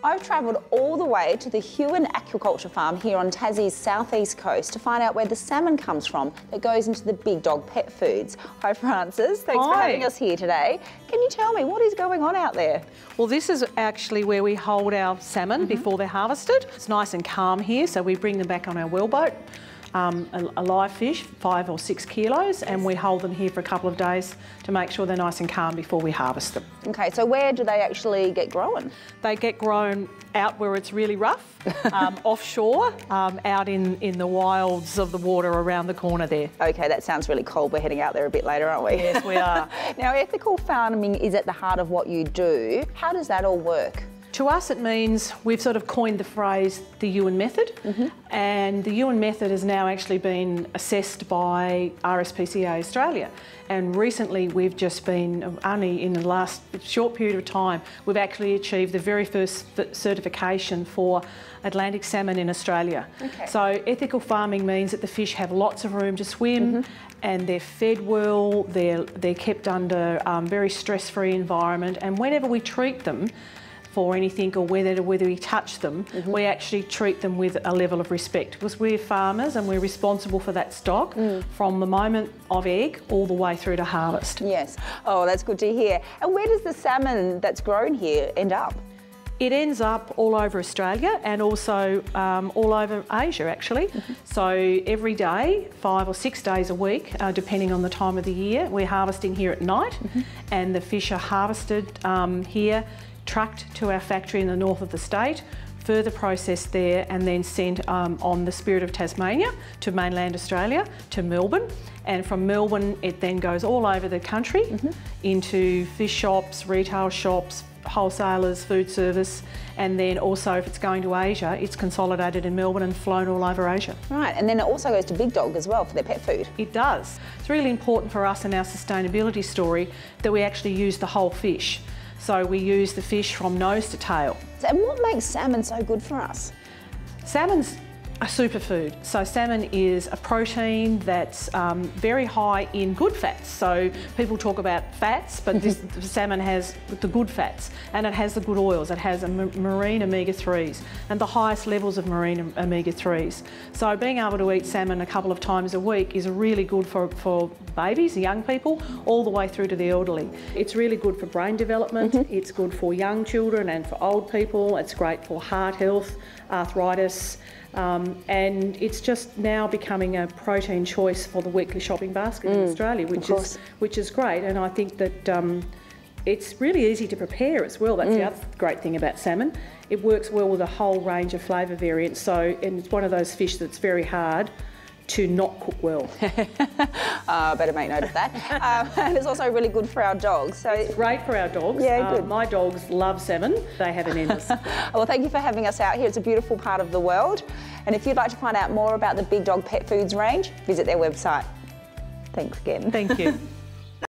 I've travelled all the way to the Huon Aquaculture Farm here on Tassie's southeast coast to find out where the salmon comes from that goes into the Big Dog Pet Foods. Hi Frances, thanks for having us here today. Can you tell me what is going on out there? Well, this is actually where we hold our salmon before they're harvested. It's nice and calm here, so we bring them back on our wellboat. A live fish, 5 or 6 kilos, and we hold them here for a couple of days to make sure they're nice and calm before we harvest them. Okay, so where do they actually get grown? They get grown out where it's really rough, offshore, out in the wilds of the water around the corner there. Okay, that sounds really cold. We're heading out there a bit later, aren't we? Yes, we are. Now, ethical farming is at the heart of what you do. How does that all work? To us, it means we've sort of coined the phrase the Huon method, and the Huon method has now actually been assessed by RSPCA Australia. And recently, we've just been, only in the last short period of time, we've actually achieved the very first certification for Atlantic salmon in Australia. Okay. So ethical farming means that the fish have lots of room to swim, and they're fed well, they're kept under very stress-free environment, and whenever we treat them for anything or whether we touch them, we actually treat them with a level of respect because we're farmers and we're responsible for that stock from the moment of egg all the way through to harvest. Yes. Oh, that's good to hear. And where does the salmon that's grown here end up? It ends up all over Australia and also all over Asia actually. So every day, 5 or 6 days a week, depending on the time of the year, we're harvesting here at night and the fish are harvested here, trucked to our factory in the north of the state, further processed there and then sent on the Spirit of Tasmania to mainland Australia, to Melbourne. And from Melbourne, it then goes all over the country into fish shops, retail shops, wholesalers, food service, and then also if it's going to Asia, it's consolidated in Melbourne and flown all over Asia. Right, and then it also goes to Big Dog as well for their pet food. It does. It's really important for us in our sustainability story that we actually use the whole fish. So we use the fish from nose to tail. And what makes salmon so good for us? Salmon's a superfood. So salmon is a protein that's very high in good fats. So people talk about fats, but this salmon has the good fats and it has the good oils. It has marine omega-3s and the highest levels of marine omega-3s. So being able to eat salmon a couple of times a week is really good for babies, young people, all the way through to the elderly. It's really good for brain development. It's good for young children and for old people. It's great for heart health, arthritis. And it's just now becoming a protein choice for the weekly shopping basket in Australia, which is great. And I think that it's really easy to prepare as well. That's the other great thing about salmon. It works well with a whole range of flavour variants. So, and it's one of those fish that's very hard to not cook well. Better make note of that. And it's also really good for our dogs. So it's great for our dogs. Yeah, good. My dogs love salmon. They have an endless. Well, thank you for having us out here. It's a beautiful part of the world. And if you'd like to find out more about the Big Dog Pet Foods range, visit their website. Thanks again. Thank you.